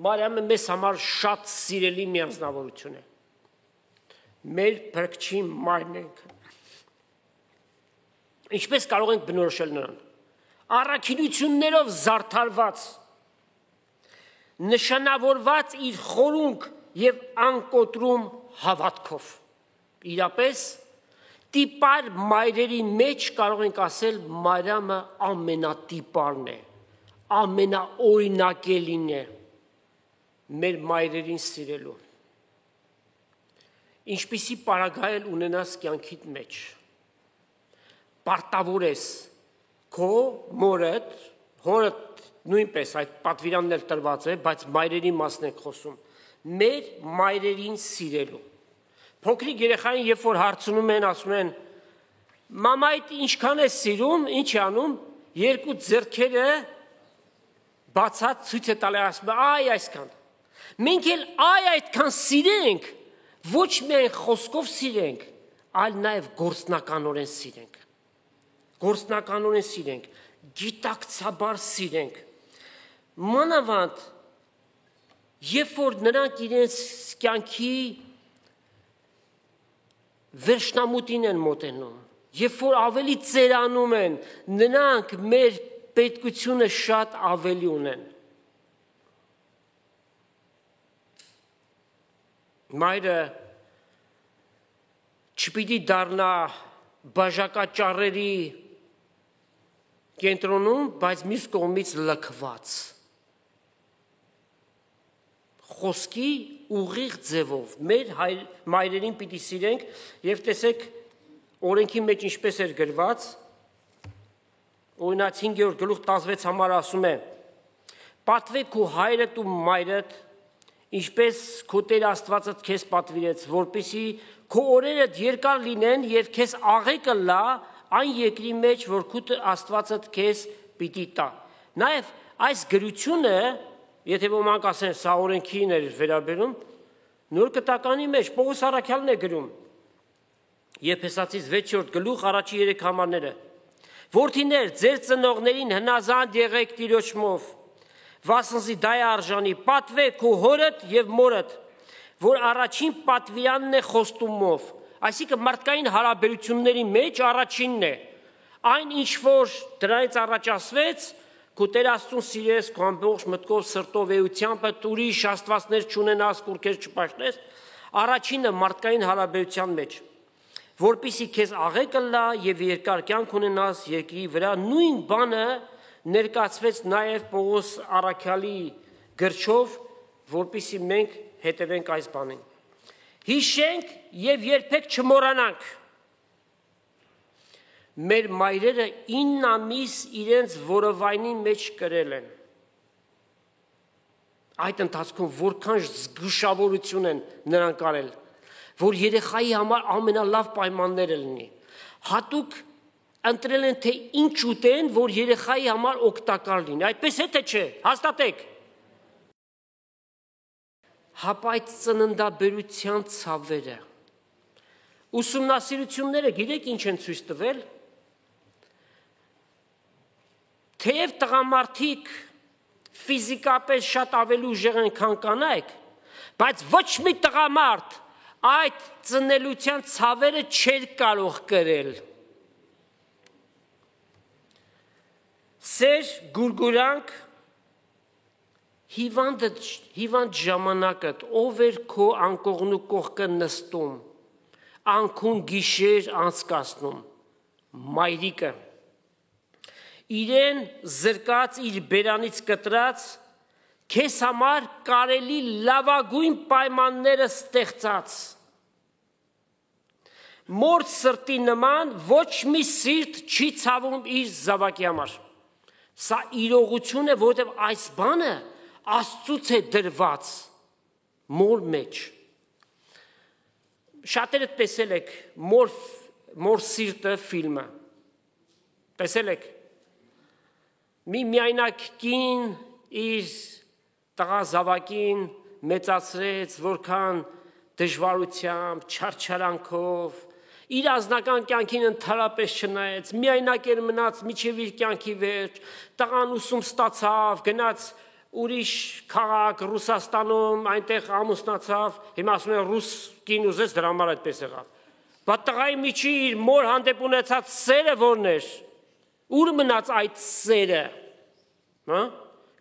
Մարիամը մեզ համար շատ սիրելի մի անձնավորություն է, մեր փրկչի մայրն ենք։ Ինչպես կարող ենք բնորոշել նրան, առաքինություններով զարդարված, նշանավորված իր խորունկ և անկոտրում հավատքով, իրապես տիպար մայրերի մեջ կարող ենք ասել Մարիամը ամենատիպարն է, ամենաօրինակելին է մեր մայրերին սիրելու։ Ինչպիսի պարագայել ունենաս կյանքիդ մեջ, պարտավոր ես քո մորդ, հորդ նույնպես այդ պատվիրանն էլ տրված է, բայց մայրերի մասն ենք խոսում, մեր մայրերին սիրելու։ Փոքրիկ երեխային, երբ որ հարցնում են, ասում են, մամայդ ինչքան է սիրում, ինչ է անում, երկու ձեռքերը բացած ցույց է տալի, ասում է, այ այսքան։ Մենք էլ այդքան սիրենք, ոչ միայն խոսքով սիրենք, այլ նաև գործնականորեն սիրենք։ Գործնականորեն սիրենք, գիտակցաբար սիրենք։ Մանավանդ, երբ որ նրանք իրենց կյանքի վերջնամուտին են մոտենում, երբ որ ավելի ծերանում են, նրանք մեր պետքությունը շատ ավելի ունեն։ Մայրը չպիտի դառնա բաժակաճառերի կենտրոնում, բայց մյուս կողմից լքված։ Խոսքի ուղիղ ձևով մեր մայրերին պիտի սիրենք և տեսեք օրենքի մեջ ինչպես էր գրված, օրինակ 5-րդ գլուխ 16 համար ասում է. պատվե քո հայրդ ու մայրդ, ինչպես քո Տեր Աստվածդ քեզ պատվիրեց, որպեսզի քո օրերդ երկար լինեն և քեզ աղեկը լա այն երկրի մեջ, որ քո Աստվածդ քեզ պիտի տա։ Նաև այս գրությունը, եթե ոմանք ասեն, սա օրենքին էր վերաբերում, Նոր Կտականի մեջ Պողոս առաքյալն է գրում, Եփեսացիս 6-րդ գլուխ առաջի 3 համարները. Որդիներ, ձեր ծնողներին հնազանդ եղեք Տիրոջմով, վասնզի դա է արժանի, պատվեք քո հորդ և մորդ, որ առաջին պատվիրանն է խոստումով, այսինքն մարդկային հարաբերությունների մեջ առաջինն է, այն ինչ որ դրանից առաջ ասվեց, քո Տեր Աստծուն սիրես, քո ամբողջ մտքով, սրտով, էությամբ, ուրիշ աստվածներ չունենաս, կուռքեր չպաշտես, առաջինը մարդկային հարաբերության մեջ, որպեսզի քեզ աղեկը լա և երկար կյանք ունենաս երկրի վրա, նույն բանը ներկայացվեց նաև Պողոս առաքյալի գրչով, որպեսզի մենք հետևենք այս բանին։ Հիշենք և երբեք չմոռանանք։ Մեր մայրերը 9 ամիս իրենց որովայնի մեջ կրել են։ Այդ ընթացքում որքան զգուշավորություն են նրանք արել, որ երեխայի համար ամենալավ պայմանները լինի։ Հատուկ ընտրել են, թե ինչ ուտեն, որ երեխայի համար օգտակար լինի։ Այդպես է թե չէ, հաստատեք։ Հապա այդ ծննդաբերության ցավերը, ուսումնասիրությունները գիտեք ինչ են ցույց տվել, թեև տղամարդիկ ֆիզիկապես շատ ավելի ուժեղ են, քան կանայք, բայց ոչ մի տղամարդ այդ ծնելության ցավերը չէր կարող կրել։ Սեր գուրգուրանք հիվանդ ժամանակդ ով էր քո անկողնու կողքը նստում, անքուն գիշեր անցկացնում, մայրիկը, իրեն զրկած իր բերանից կտրած, քեզ համար կարելի լավագույն պայմանները ստեղծած, մոր սրտի նման ոչ մի սիրտ չի ցավում իր զավակի համար, սա իրողություն է, որովհետև այս բանը Աստծուց է դրված մոր մեջ։ Շատերը տեսել եք մոր սիրտը ֆիլմը։ Տեսել եք։ Մի միայնակ կին իր տղա զավակին մեծացրեց, որքան դժվարությամբ, չարչարանքով, իր ազնական կյանքին ընդհանրապես չնայեց, միայնակ էր մնաց մինչև իր կյանքի վերջ, տղան ուսում ստացավ, գնաց ուրիշ քաղաք Ռուսաստանում, այնտեղ ամուսնացավ, հիմա ասում են ռուս կին ուզեց, դրա համար այդպես եղավ։ Բայց տղայի միջի իր մոր հանդեպ ունեցած սերը որն էր, ուր մնաց այդ սերը,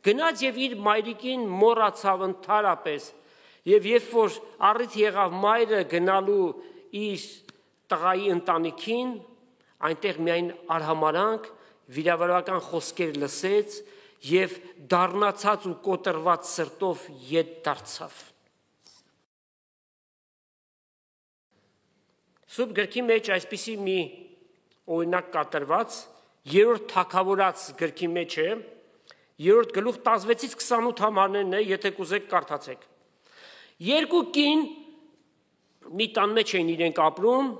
գնաց եւ իր մայրիկին մոռացավ ընդհանրապես, եւ երբ որ առիթ եղավ մայրը գնալու իր տղայի ընտանիքին, այնտեղ միայն արհամարանք, վիրավորական խոսքեր լսեց եւ դառնացած ու կոտրված սրտով ետ դարձավ։ Սուրբ գրքի մեջ այսպիսի մի օրինակ կատարված, 3-րդ Թագավորաց գրքի մեջ է, 3-րդ գլուխ 16-ից 28 համարներն է, եթե կուզեք կարդացեք։ Երկու կին մի տան մեջ էին իրենք ապրում,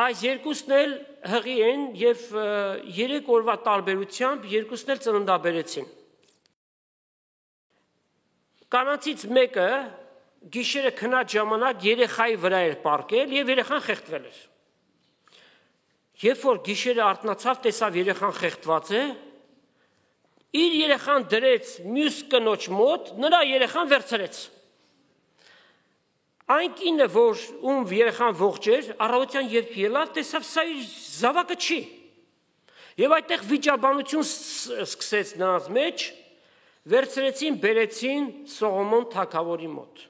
այս երկուսն էլ հղի են եւ 3 օրվա տարբերությամբ երկուսն էլ ծննդաբերեցին։ Կանանցից մեկը գիշերը քնած ժամանակ երեխայի վրա էր պառկել եւ երեխան խեղդվել էր։ Երբ որ գիշերը արթնացավ, տեսավ երեխան խեղդված է, իր երեխան դրեց մյուս կնոջ մոտ, նրա երեխան վերցրեց։ Այն կինը, որ ում երեխան ողջ էր, առավոտյան երբ ելավ, տեսավ սա իր զավակը չի։ Եվ այդտեղ վիճաբանություն սկսեց նրանց մեջ, վերցրեցին, բերեցին Սողոմոն թագավորի մոտ։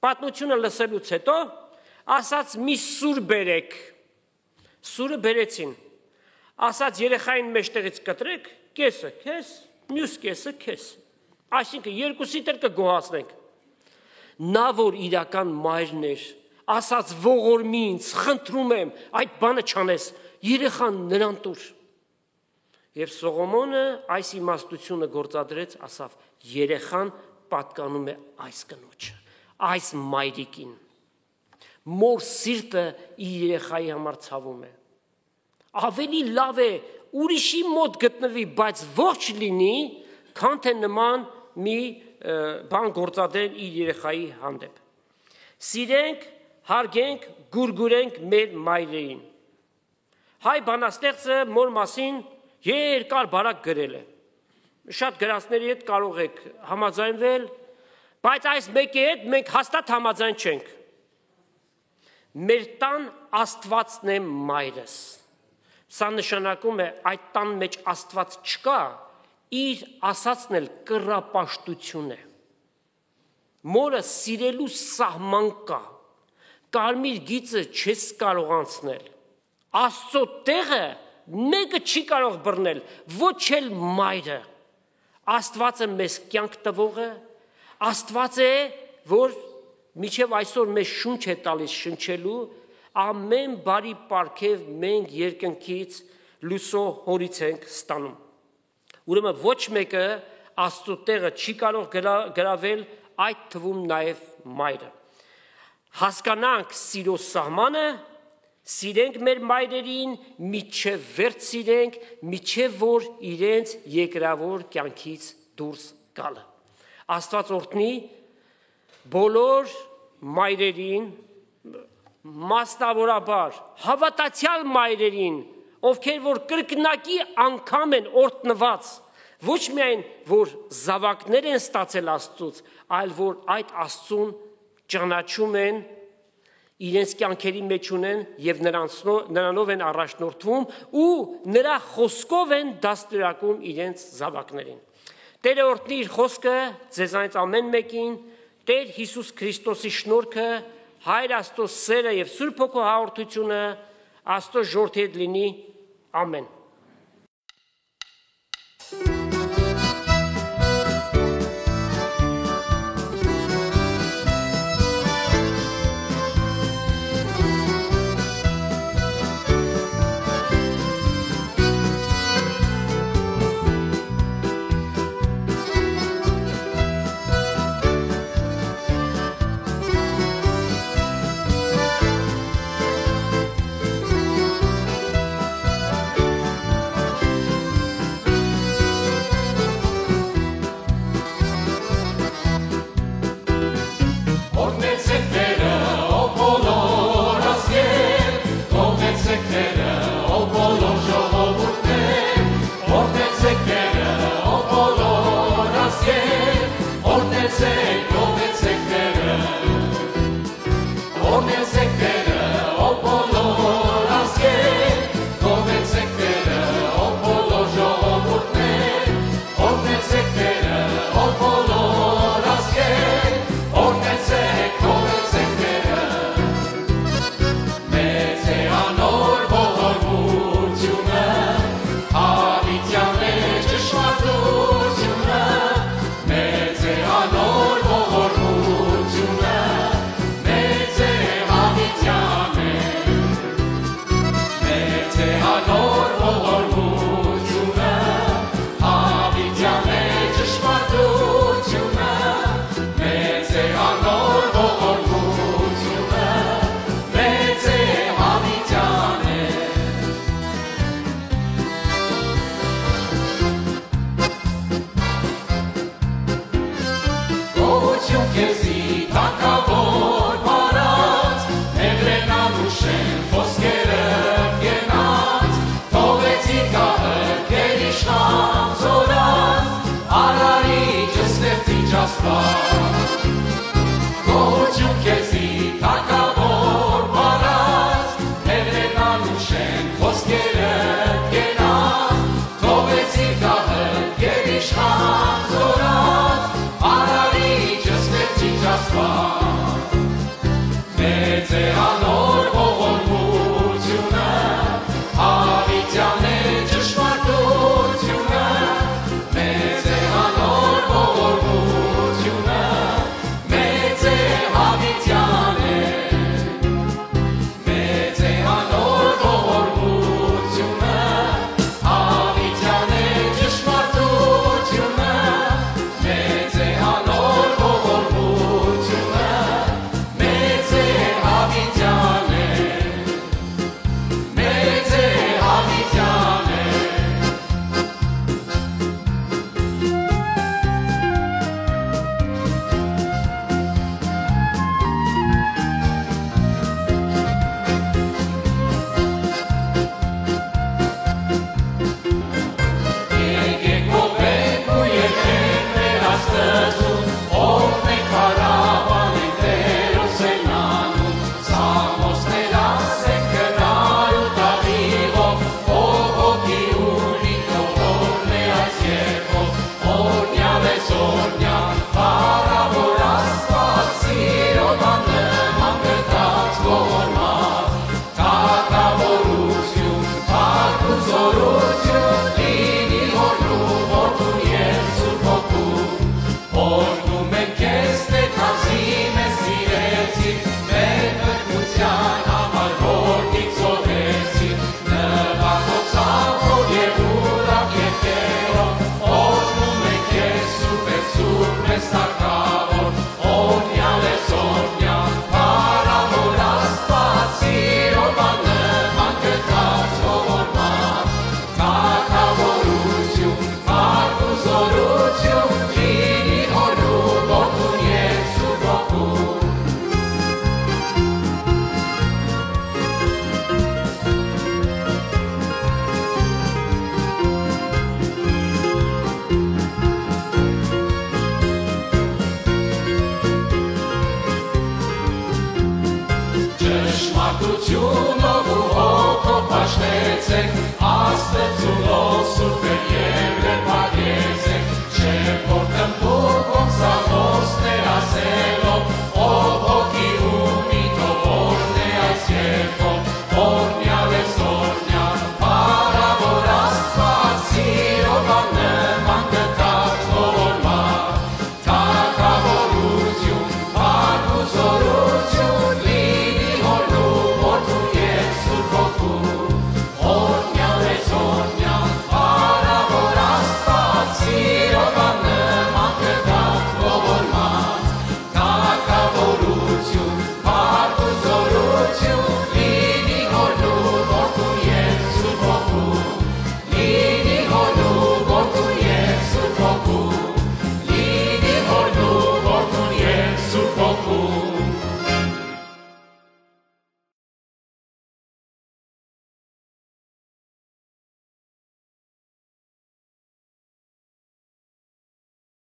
Պատմությունը լսելուց հետո ասաց մի սուր բերեք։ Սուրը բերեցին։ Ասաց երեխային մեջտեղից կտրեք, կեսը քեզ, մյուս կեսը քեզ։ Այսինքն երկուսիդ էլ կգոհացնենք։ Նա որ իրական մայրն էր, ասաց ողորմի ինձ, խնդրում եմ, այդ բանը չանես, երեխան նրան տուր։ Եվ Սողոմոնը այս իմաստությունը գործադրեց, ասավ, երեխան պատկանում է այս կնոջը, այս մայրիկին։ Մոր սիրտը իր երեխայի համար ցավում է։ Ավելի լավ է ուրիշի մոտ գտնվի, բայց ողջ լինի, քան թե նման մի բան գործադրեն իր երեխայի հանդեպ։ Սիրենք, հարգենք, գուրգուրենք մեր մայրերին։ Հայ բանաստեղծը մոր մասին երկար բարակ գրել է։ Շատ գրածների հետ կարող եք համաձայնվել, բայց այս մեկի հետ մենք հաստատ համաձայն չենք։ Մեր տան Աստվածն է մայրս։ Սա նշանակում է այդ տան մեջ Աստված չկա, իր ասածն էլ կռապաշտություն է։ Մորը սիրելու սահման կա, կարմիր գիծը չես կարող անցնել։ Աստծո տեղը մեկը չի կարող բռնել, ոչ էլ մայրը։ Աստվածը մեզ կյանք տվողը, Աստված է, որ մինչև այսօր մեզ շունչ է տալիս շնչելու, ամեն բարի պարգև մենք երկնքից լույսո հորից ենք ստանում։ Ուրեմն ոչ մեկը Աստծո տեղը չի կարող գրավել, այդ թվում նաև մայրը։ Հասկանանք սիրո սահմանը Սիրենք մեր մայրերին, միջև վերջ սիրենք, միջև որ իրենց երկրավոր կյանքից դուրս գալը։ Աստված օրհնի բոլոր մայրերին, մասնավորաբար հավատացյալ մայրերին, ովքեր որ կրկնակի անգամ են օրհնված, ոչ միայն որ զավակներ են ստացել Աստծուց, այլ որ այդ Աստծուն ճանաչում են, իրենց կյանքերի մեջ ունեն եւ նրանով են առաջնորդվում ու նրա խոսքով են դաստիարակում իրենց զավակներին։ Տերը օրհնի իր խոսքը ձեզանից ամեն մեկին, Տեր Հիսուս Քրիստոսի շնորհքը, Հայր Աստծո սերը եւ Սուրբ Հոգու հաղորդությունը Աստծո ժողովրդի հետ լինի։ Ամեն։